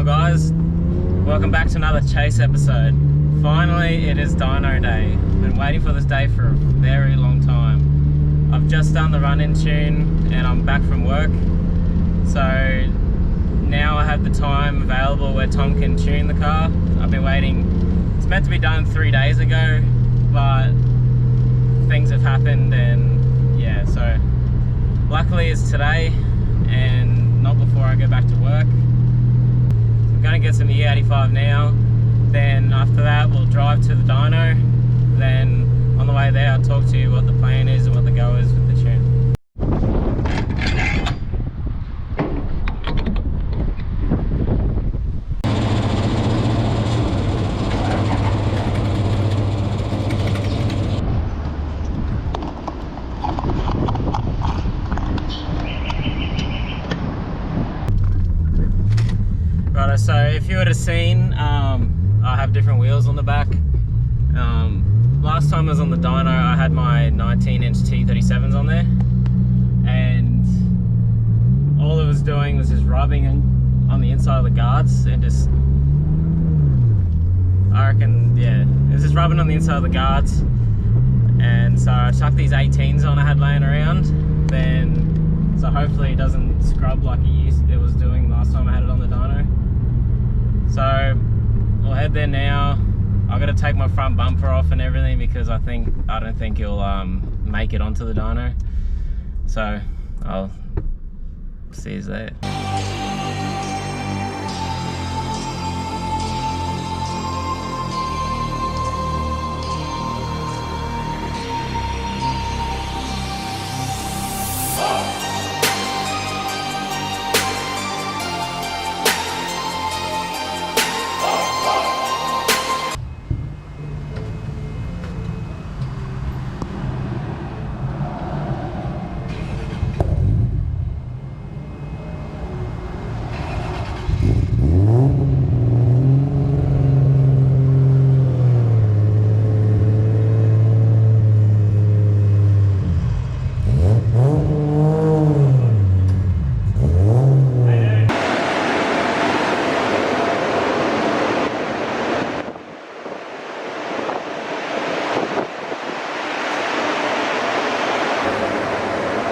going, guys? Welcome back to another chase episode. Finally, it is dyno day. Been waiting for this day for a very long time. I've just done the run-in tune and I'm back from work. So now I have the time available where Tom can tune the car. I've been waiting. It's meant to be done 3 days ago, but things have happened and yeah, so luckily it's today and not before I go back to work. I'm gonna get some E85 now, then after that we'll drive to the dyno, then on the way there I'll talk to you what the plan is and what the go is with the tune. Right, so if you would have seen, I have different wheels on the back. Last time I was on the dyno, I had my 19-inch T37s on there, and all it was doing was just rubbing on the inside of the guards and just, I reckon, yeah, it was just rubbing on the inside of the guards. And so I chucked these 18s on I had laying around, then so hopefully it doesn't scrub like it was doing last time I had it on the dyno. So we'll head there now. I got to take my front bumper off and everything because I don't think it'll make it onto the dyno. So I'll see you there.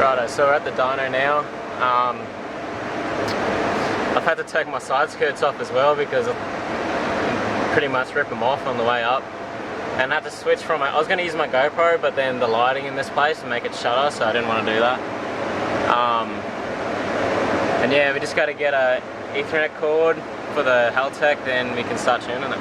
Righto, so we're at the dyno now. I've had to take my side skirts off as well because I pretty much rip them off on the way up. And I had to switch from I was going to use my GoPro, but then the lighting in this place would make it shutter, so I didn't want to do that. And yeah, we just got to get a Ethernet cord for the Haltech, then we can start tuning it.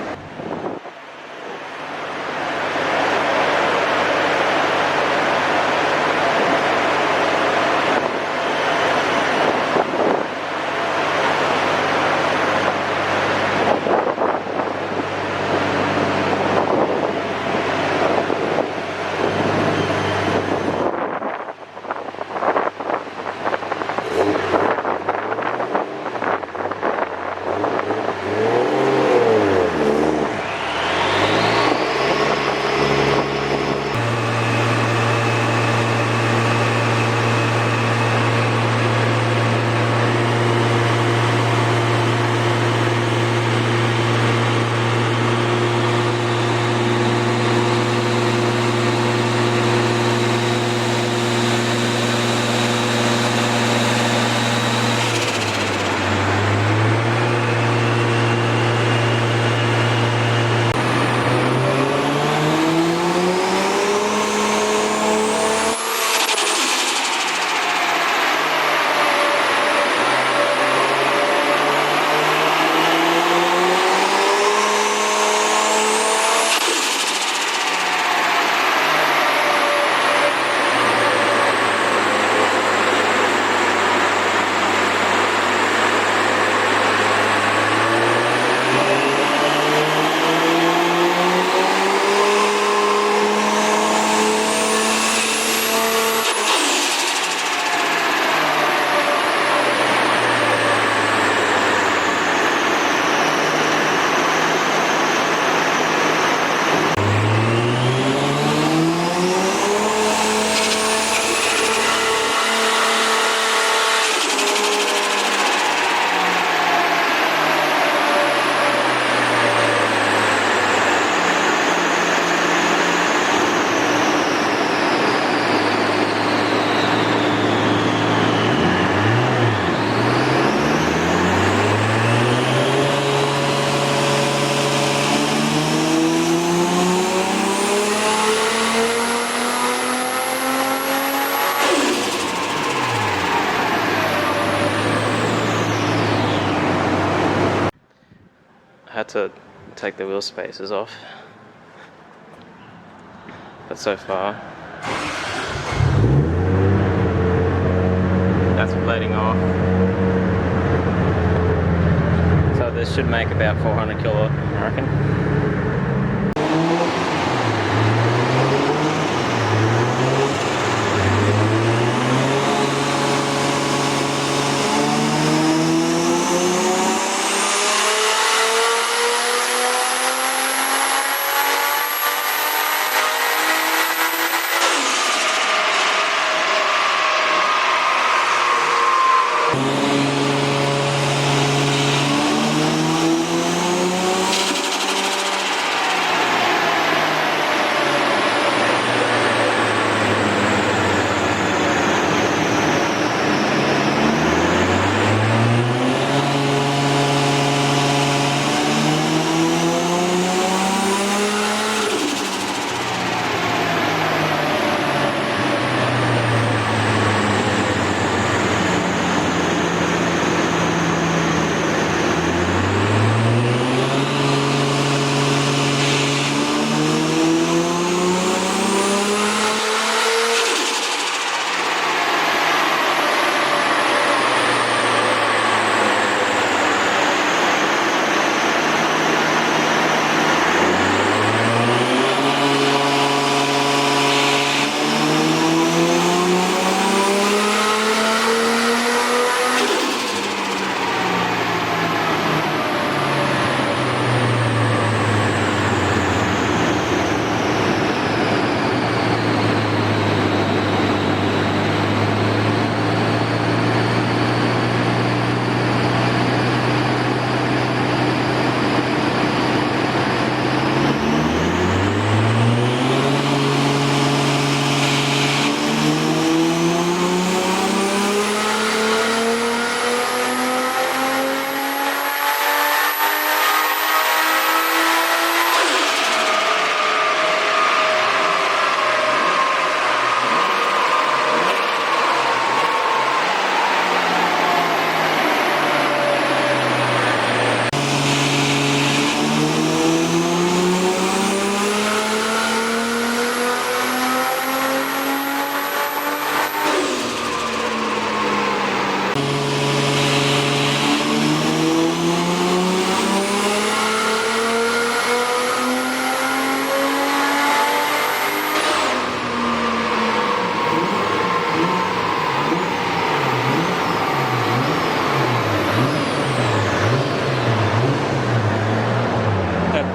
I had to take the wheel spacers off, but so far that's bleeding off. So this should make about 400 kilowatt, I reckon.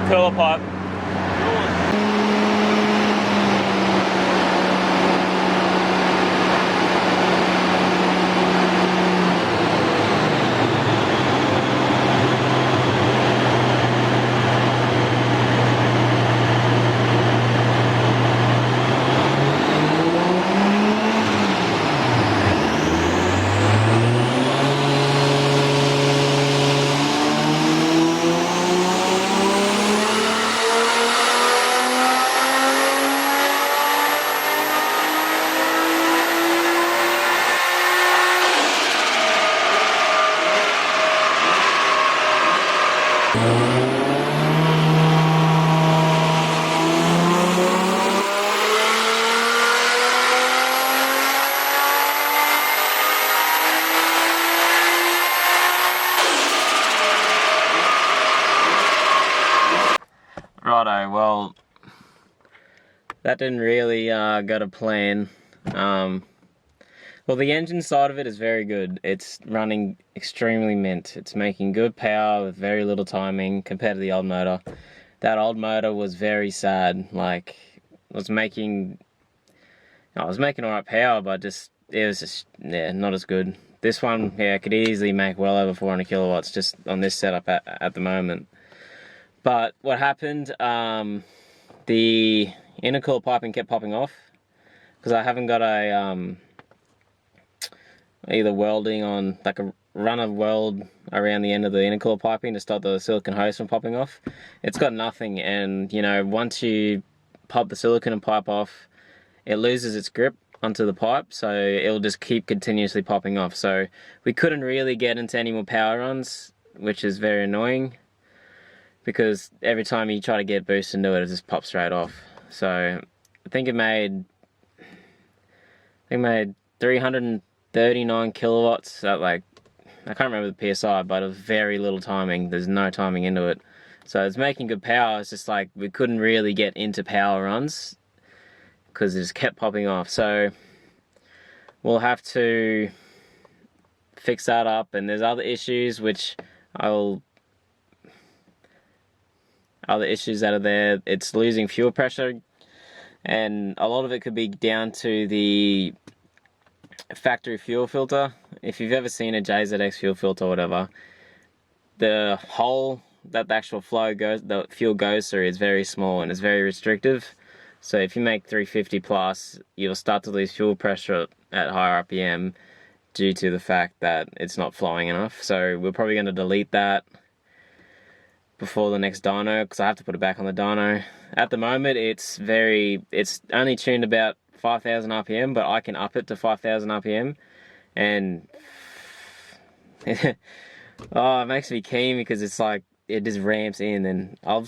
Cooler pipe. Righto, well, that didn't really go to plan. Well, the engine side of it is very good. It's running extremely mint. It's making good power with very little timing compared to the old motor. That old motor was very sad. Like, I was making alright power, but it was just, yeah, not as good. This one, yeah, could easily make well over 400 kilowatts just on this setup at the moment. But what happened, the intercooler piping kept popping off because I haven't got a either welding on, like a runner weld around the end of the intercooler piping to stop the silicone hose from popping off. It's got nothing, and you know, once you pop the silicone pipe off, it loses its grip onto the pipe, so it'll just keep continuously popping off. So we couldn't really get into any more power runs, which is very annoying. because every time you try to get boost into it, it just pops straight off. So I think it made 339 kilowatts at, like, I can't remember the PSI, but it was very little timing. There's no timing into it. So it's making good power. It's just like we couldn't really get into power runs because it just kept popping off. So we'll have to fix that up, and there's other issues which other issues that are there. It's losing fuel pressure, and a lot of it could be down to the factory fuel filter. If you've ever seen a JZX fuel filter or whatever, the hole that the actual the fuel goes through is very small and it's very restrictive. So if you make 350 plus, you'll start to lose fuel pressure at higher RPM due to the fact that it's not flowing enough. So we're probably going to delete that before the next dyno, because I have to put it back on the dyno. At the moment it's only tuned about 5,000 RPM, but I can up it to 5,000 RPM, and it makes me keen because it's like it just ramps in, and I'll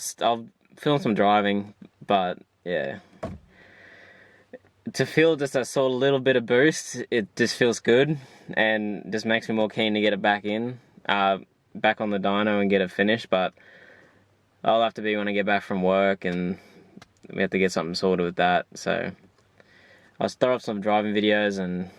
film some driving, but yeah, to feel just a sort of little bit of boost, it just feels good and just makes me more keen to get it back on the dyno and get it finished. But I'll have to be when I get back from work, and we have to get something sorted with that. So I'll throw up some driving videos and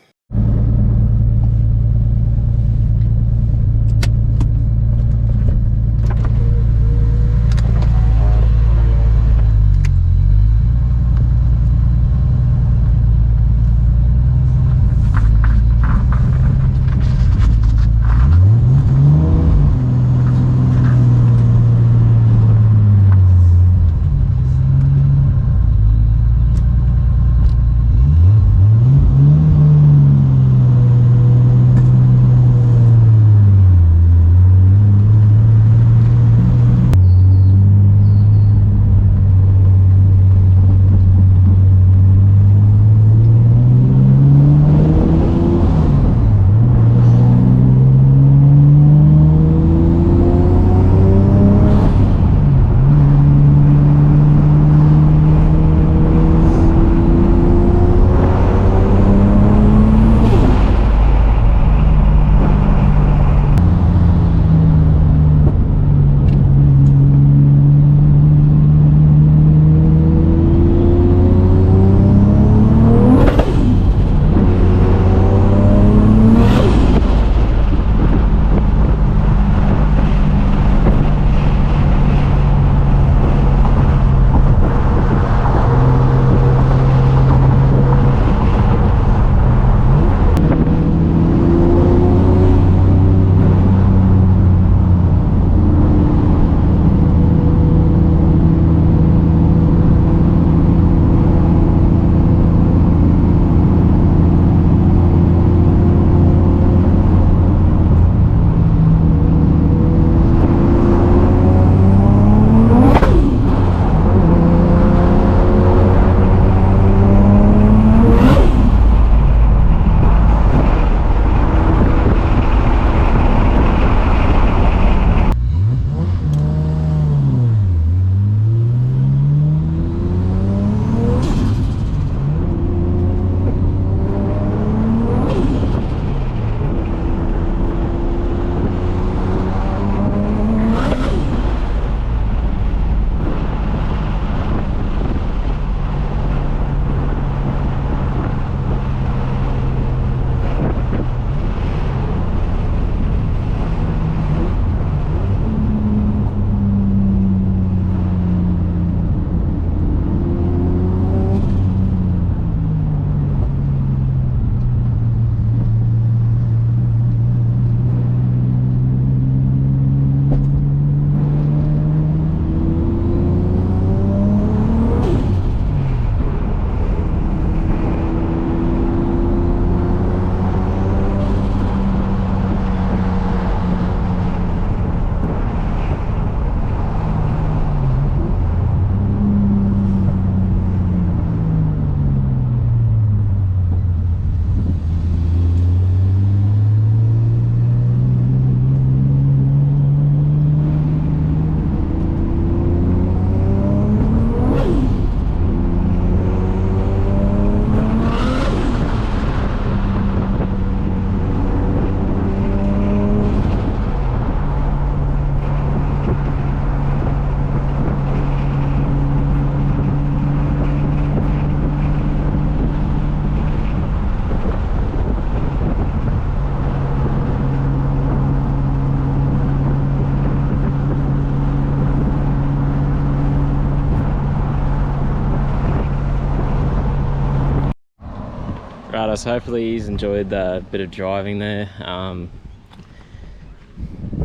Alright, so hopefully he's enjoyed the bit of driving there.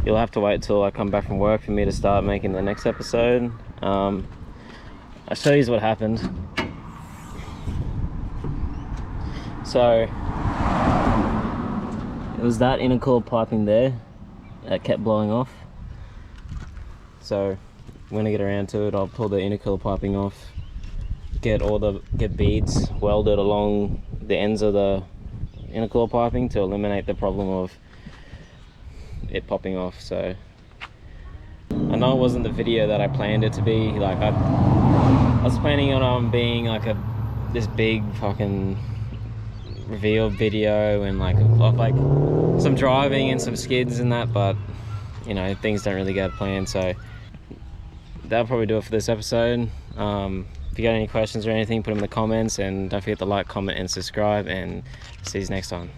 You'll have to wait till I come back from work for me to start making the next episode. I'll show you what happened. So it was that intercooler piping there that kept blowing off. So when I get around to it, I'll pull the intercooler piping off, get beads welded along the ends of the intercooler piping to eliminate the problem of it popping off. So I know it wasn't the video that I planned it to be. Like I was planning on being like this big fucking reveal video and like some driving and some skids and that, but you know, things don't really go to plan. So that'll probably do it for this episode. If you got any questions or anything, put them in the comments, and don't forget to like, comment and subscribe, and see you next time.